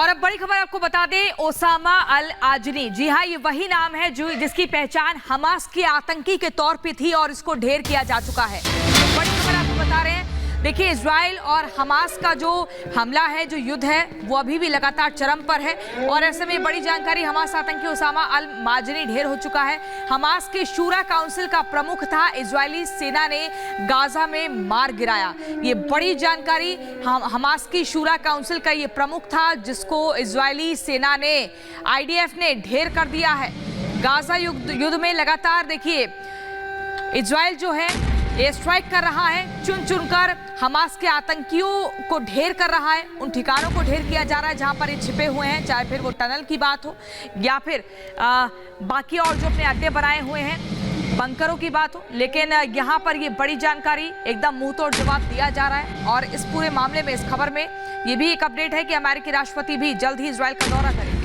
और अब बड़ी खबर आपको बता दें, ओसामा अल आजनी, जी हाँ, ये वही नाम है जो जिसकी पहचान हमास के आतंकी के तौर पे थी और इसको ढेर किया जा चुका है। बड़ी खबर आपको बता रहे हैं, देखिए इजराइल और हमास का जो हमला है, जो युद्ध है, वो अभी भी लगातार चरम पर है। और ऐसे में बड़ी जानकारी, हमास आतंकी ओसामा अल माजनी ढेर हो चुका है। हमास के शूरा काउंसिल का प्रमुख था, इजरायली सेना ने गाजा में मार गिराया। ये बड़ी जानकारी, हमास की शूरा काउंसिल का ये प्रमुख था जिसको इजरायली सेना ने, IDF ने ढेर कर दिया है। गाजा युद्ध में लगातार देखिए इजराइल जो है एयर स्ट्राइक कर रहा है, चुन चुनकर हमास के आतंकियों को ढेर कर रहा है। उन ठिकानों को ढेर किया जा रहा है जहां पर ये छिपे हुए हैं, चाहे फिर वो टनल की बात हो या फिर बाकी और जो अपने अड्डे बनाए हुए हैं, बंकरों की बात हो। लेकिन यहां पर ये बड़ी जानकारी, एकदम मुंह तोड़ जवाब दिया जा रहा है। और इस पूरे मामले में, इस खबर में ये भी एक अपडेट है कि अमेरिकी राष्ट्रपति भी जल्द ही इजराइल का दौरा करेंगे।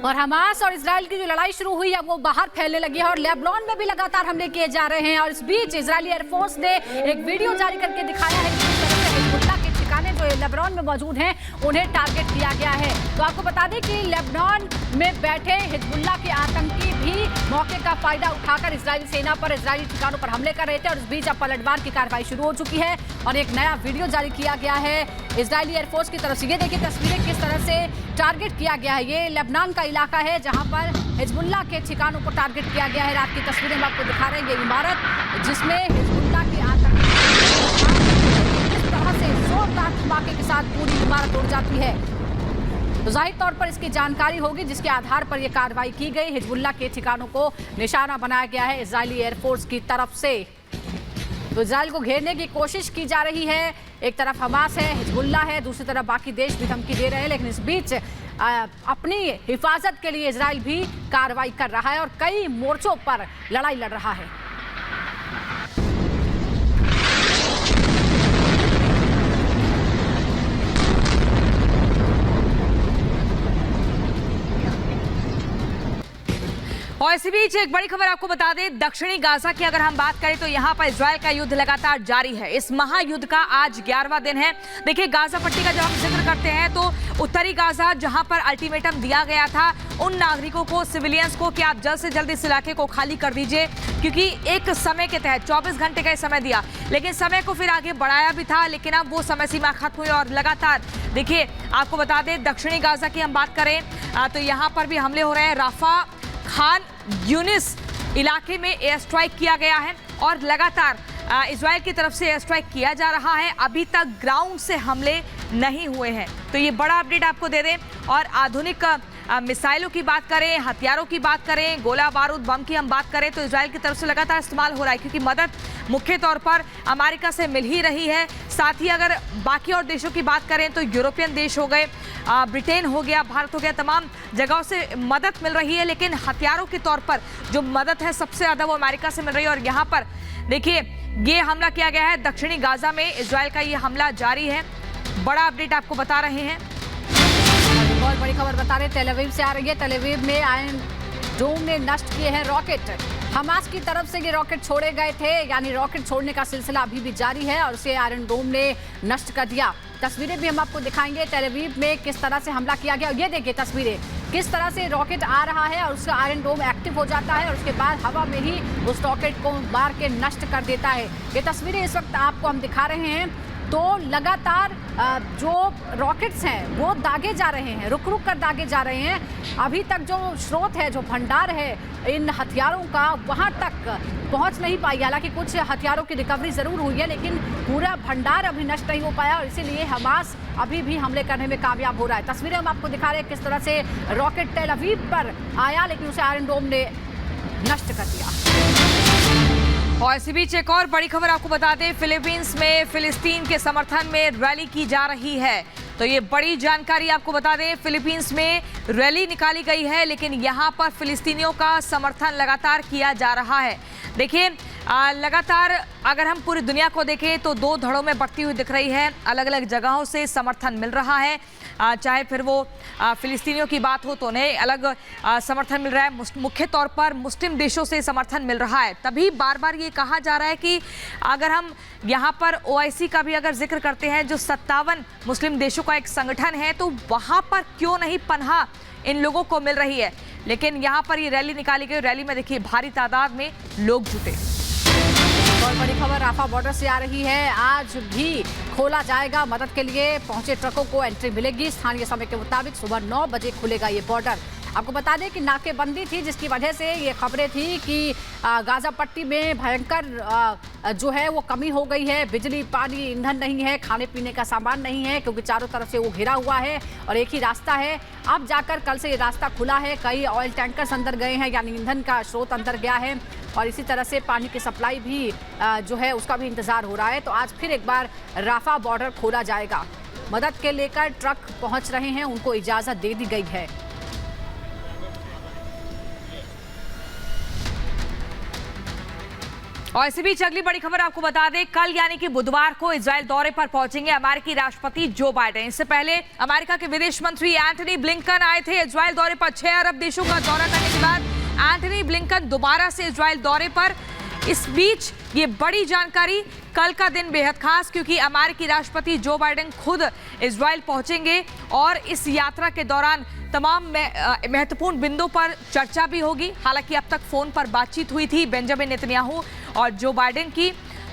और हमास और इजराइल की जो लड़ाई शुरू हुई है वो बाहर फैलने लगी है और लेबनान में भी लगातार हमले किए जा रहे हैं। और इस बीच इजरायली एयरफोर्स ने एक वीडियो जारी करके दिखाया है कि किस तरह से हिजबुल्लाह के ठिकाने जो लेबनान में मौजूद हैं उन्हें टारगेट किया गया है। तो आपको बता दें कि लेबनान में बैठे हिजबुल्लाह के आतंकी भी मौके का फायदा उठाकर इजरायली सेना पर, इजरायली ठिकानों पर हमले कर रहे थे। और इस बीच अब पलटवार की कार्रवाई शुरू हो चुकी है और एक नया वीडियो जारी किया गया है इजरायली एयरफोर्स की तरफ से। ये देखिए तस्वीरें किस तरह से टारगेट किया गया है। ये लेबनान का इलाका है जहां पर हिजबुल्लाह के ठिकानों को टारगेट किया गया है। रात की तस्वीरें हम आपको दिखा रहे हैं। ये इमारत जिसमें हिजबुल्लाह के आतंकी इस तरह से जोरदार धमाके के साथ पूरी इमारत उड़ जाती है। तो जाहिर तौर पर इसकी जानकारी होगी जिसके आधार पर यह कार्रवाई की गई। हिजबुल्लाह के ठिकानों को निशाना बनाया गया है इजरायली एयरफोर्स की तरफ से। तो इजराइल को घेरने की कोशिश की जा रही है। एक तरफ हमास है, हिजबुल्लाह है, दूसरी तरफ बाकी देश भी धमकी दे रहे हैं। लेकिन इस बीच अपनी हिफाजत के लिए इजराइल भी कार्रवाई कर रहा है और कई मोर्चों पर लड़ाई लड़ रहा है। और इसी बीच एक बड़ी खबर आपको बता दें, दक्षिणी गाजा की अगर हम बात करें तो यहां पर इजराइल का युद्ध लगातार जारी है। इस महायुद्ध का आज 11वां दिन है। देखिए गाजा पट्टी का जब हम जिक्र करते हैं तो उत्तरी गाजा, जहां पर अल्टीमेटम दिया गया था उन नागरिकों को, सिविलियंस को, कि आप जल्द से जल्द इस इलाके को खाली कर दीजिए, क्योंकि एक समय के तहत 24 घंटे का समय दिया, लेकिन समय को फिर आगे बढ़ाया भी था। लेकिन अब वो समय सीमा खत्म हुई और लगातार देखिए आपको बता दें, दक्षिणी गाजा की हम बात करें तो यहाँ पर भी हमले हो रहे हैं। राफा, खान यूनिस इलाके में एयर स्ट्राइक किया गया है और लगातार इजराइल की तरफ से एयर स्ट्राइक किया जा रहा है। अभी तक ग्राउंड से हमले नहीं हुए हैं। तो ये बड़ा अपडेट आपको दे दें। और आधुनिक मिसाइलों की बात करें, हथियारों की बात करें, गोला बारूद बम की हम बात करें तो इजराइल की तरफ से लगातार इस्तेमाल हो रहा है, क्योंकि मदद मुख्य तौर पर अमेरिका से मिल ही रही है। साथ ही अगर बाकी और देशों की बात करें तो यूरोपियन देश हो गए, ब्रिटेन हो गया, भारत हो गया, तमाम जगहों से मदद मिल रही है। लेकिन हथियारों के तौर पर जो मदद है सबसे ज़्यादा वो अमेरिका से मिल रही है। और यहाँ पर देखिए ये हमला किया गया है दक्षिणी गाजा में, इजराइल का ये हमला जारी है। बड़ा अपडेट आपको बता रहे हैं। बहुत बड़ी खबर बता रहे हैं, तेल अवीव से आ रही है। तेल अवीव में आयरन डोम ने नष्ट किए हैं रॉकेट। हमास की तरफ से ये रॉकेट छोड़े गए थे, यानी रॉकेट छोड़ने का सिलसिला अभी भी जारी है और उसे आयरन डोम ने नष्ट कर दिया। तस्वीरें भी हम आपको दिखाएंगे तेल अवीव में किस तरह से हमला किया गया। और ये देखिए तस्वीरें, किस तरह से रॉकेट आ रहा है और उसका आयरन डोम एक्टिव हो जाता है और उसके बाद हवा में ही उस रॉकेट को मार के नष्ट कर देता है। ये तस्वीरें इस वक्त आपको हम दिखा रहे हैं। तो लगातार जो रॉकेट्स हैं वो दागे जा रहे हैं, रुक रुक कर दागे जा रहे हैं। अभी तक जो स्रोत है, जो भंडार है इन हथियारों का, वहां तक पहुंच नहीं पाई। हालांकि कुछ हथियारों की रिकवरी जरूर हुई है लेकिन पूरा भंडार अभी नष्ट नहीं हो पाया और इसीलिए हमास अभी भी हमले करने में कामयाब हो रहा है। तस्वीरें हम आपको दिखा रहे हैं किस तरह से रॉकेट तेल अवीव पर आया लेकिन उसे आयरन डोम ने नष्ट कर दिया। और इसी बीच एक और बड़ी खबर आपको बता दें, फिलीपींस में फिलिस्तीन के समर्थन में रैली की जा रही है। तो ये बड़ी जानकारी आपको बता दें, फिलीपींस में रैली निकाली गई है लेकिन यहाँ पर फिलिस्तीनियों का समर्थन लगातार किया जा रहा है। देखिए लगातार अगर हम पूरी दुनिया को देखें तो दो धड़ों में बढ़ती हुई दिख रही है। अलग अलग जगहों से समर्थन मिल रहा है। चाहे फिर वो फिलिस्तीनियों की बात हो तो उन्हें अलग समर्थन मिल रहा है, मुख्य तौर पर मुस्लिम देशों से समर्थन मिल रहा है। तभी बार बार ये कहा जा रहा है कि अगर हम यहाँ पर OIC का भी अगर जिक्र करते हैं, जो 57 मुस्लिम देशों का एक संगठन है, तो वहाँ पर क्यों नहीं पनाह इन लोगों को मिल रही है। लेकिन यहाँ पर ये रैली निकाली गई, रैली में देखिए भारी तादाद में लोग जुटे। और बड़ी खबर राफा बॉर्डर से आ रही है। आज भी खोला जाएगा, मदद के लिए पहुंचे ट्रकों को एंट्री मिलेगी। स्थानीय समय के मुताबिक सुबह 9 बजे खुलेगा ये बॉर्डर। आपको बता दें कि नाकेबंदी थी, जिसकी वजह से ये खबरें थी कि गाजा पट्टी में भयंकर जो है वो कमी हो गई है। बिजली, पानी, ईंधन नहीं है, खाने पीने का सामान नहीं है, क्योंकि चारों तरफ से वो घिरा हुआ है और एक ही रास्ता है। अब जाकर कल से ये रास्ता खुला है। कई ऑयल टैंकर्स अंदर गए हैं, यानी ईंधन का स्रोत अंदर गया है और इसी तरह से पानी की सप्लाई भी जो है उसका भी इंतजार हो रहा है। तो आज फिर एक बार राफा बॉर्डर खोला जाएगा। मदद के लेकर ट्रक पहुंच रहे हैं, उनको इजाजत दे दी गई है। और इसी बीच अगली बड़ी खबर आपको बता दें, कल यानी कि बुधवार को इजराइल दौरे पर पहुंचेंगे अमेरिकी राष्ट्रपति जो बाइडेन। इससे पहले अमेरिका के विदेश मंत्री एंटनी ब्लिंकन आए थे इजराइल दौरे पर। 6 अरब देशों का दौरा करने के बाद एंटनी ब्लिंकन दोबारा से इजराइल दौरे पर। इस बीच ये बड़ी जानकारी, कल का दिन बेहद खास, क्योंकि अमेरिकी राष्ट्रपति जो बाइडेन खुद इजराइल पहुंचेंगे और इस यात्रा के दौरान तमाम महत्वपूर्ण बिंदुओं पर चर्चा भी होगी। हालांकि अब तक फोन पर बातचीत हुई थी बेंजामिन नेतन्याहू और जो बाइडेन की।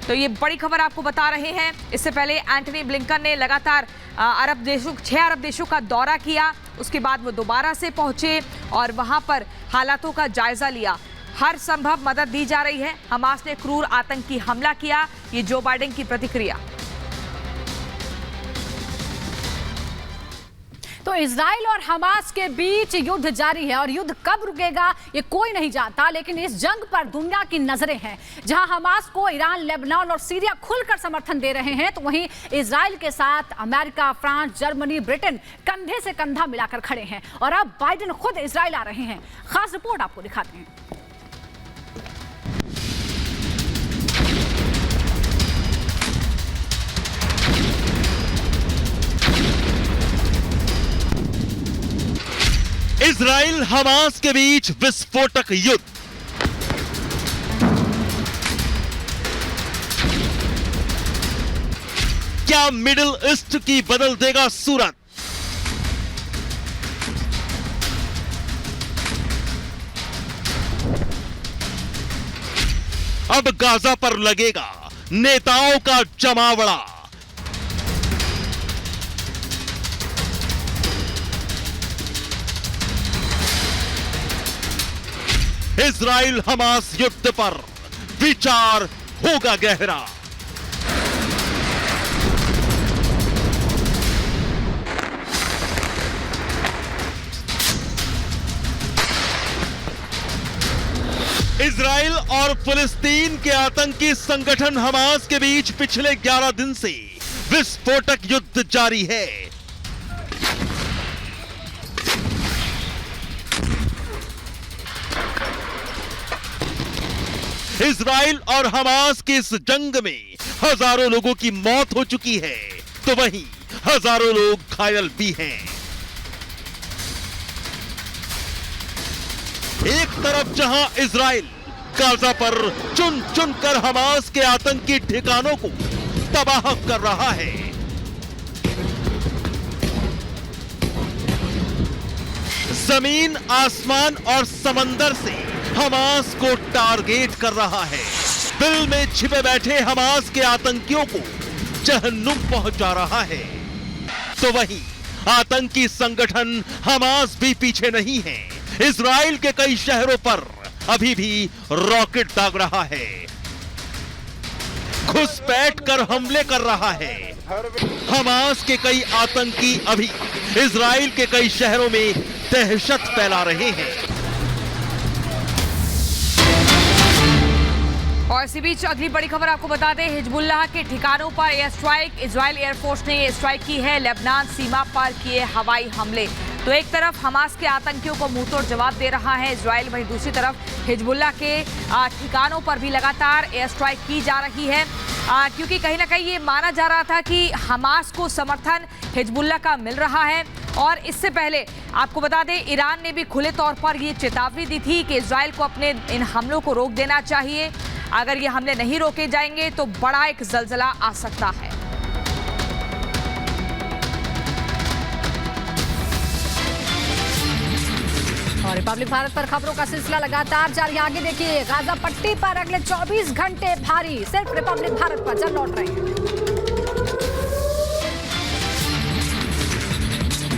तो ये बड़ी खबर आपको बता रहे हैं। इससे पहले एंटनी ब्लिंकन ने लगातार 6 अरब देशों का दौरा किया। उसके बाद वो दोबारा से पहुंचे और वहां पर हालातों का जायजा लिया। हर संभव मदद दी जा रही है। हमास ने क्रूर आतंकी हमला किया, ये जो बाइडेन की प्रतिक्रिया। तो इजराइल और हमास के बीच युद्ध जारी है और युद्ध कब रुकेगा ये कोई नहीं जानता, लेकिन इस जंग पर दुनिया की नजरें हैं। जहां हमास को ईरान, लेबनान और सीरिया खुलकर समर्थन दे रहे हैं, तो वहीं इजराइल के साथ अमेरिका, फ्रांस, जर्मनी, ब्रिटेन कंधे से कंधा मिलाकर खड़े हैं। और अब बाइडेन खुद इजराइल आ रहे हैं। खास रिपोर्ट आपको दिखाते हैं। इजराइल हमास के बीच विस्फोटक युद्ध। क्या मिडिल ईस्ट की बदल देगा सूरत? अब गाजा पर लगेगा नेताओं का जमावड़ा। इजराइल हमास युद्ध पर विचार होगा गहरा। इजराइल और फिलिस्तीन के आतंकी संगठन हमास के बीच पिछले 11 दिन से विस्फोटक युद्ध जारी है। इजराइल और हमास की इस जंग में हजारों लोगों की मौत हो चुकी है, तो वहीं हजारों लोग घायल भी हैं। एक तरफ जहां इजराइल गाजा पर चुन चुन कर हमास के आतंकी ठिकानों को तबाह कर रहा है, जमीन, आसमान और समंदर से हमास को टारगेट कर रहा है। दिल में छिपे बैठे हमास के आतंकियों को जहन्नुम पहुंचा रहा है, तो वहीं आतंकी संगठन हमास भी पीछे नहीं है। इजराइल के कई शहरों पर अभी भी रॉकेट दाग रहा है, घुसपैठ कर हमले कर रहा है। हमास के कई आतंकी अभी इजराइल के कई शहरों में दहशत फैला रहे हैं। और इसी बीच अगली बड़ी खबर आपको बता दें, हिजबुल्लाह के ठिकानों पर एयर स्ट्राइक। इजराइल एयरफोर्स ने स्ट्राइक की है। लेबनान सीमा पर किए हवाई हमले। तो एक तरफ हमास के आतंकियों को मुंहतोड़ जवाब दे रहा है इजराइल, वहीं दूसरी तरफ हिजबुल्लाह के ठिकानों पर भी लगातार एयर स्ट्राइक की जा रही है। क्योंकि कहीं ना कहीं ये माना जा रहा था कि हमास को समर्थन हिजबुल्लाह का मिल रहा है। और इससे पहले आपको बता दें, ईरान ने भी खुले तौर पर ये चेतावनी दी थी कि इजराइल को अपने इन हमलों को रोक देना चाहिए। अगर ये हमले नहीं रोके जाएंगे तो बड़ा एक जलजला आ सकता है। और रिपब्लिक भारत पर खबरों का सिलसिला लगातार जारी। आगे देखिए, गाजा पट्टी पर अगले 24 घंटे भारी, सिर्फ रिपब्लिक भारत पर जल लौट रहे हैं।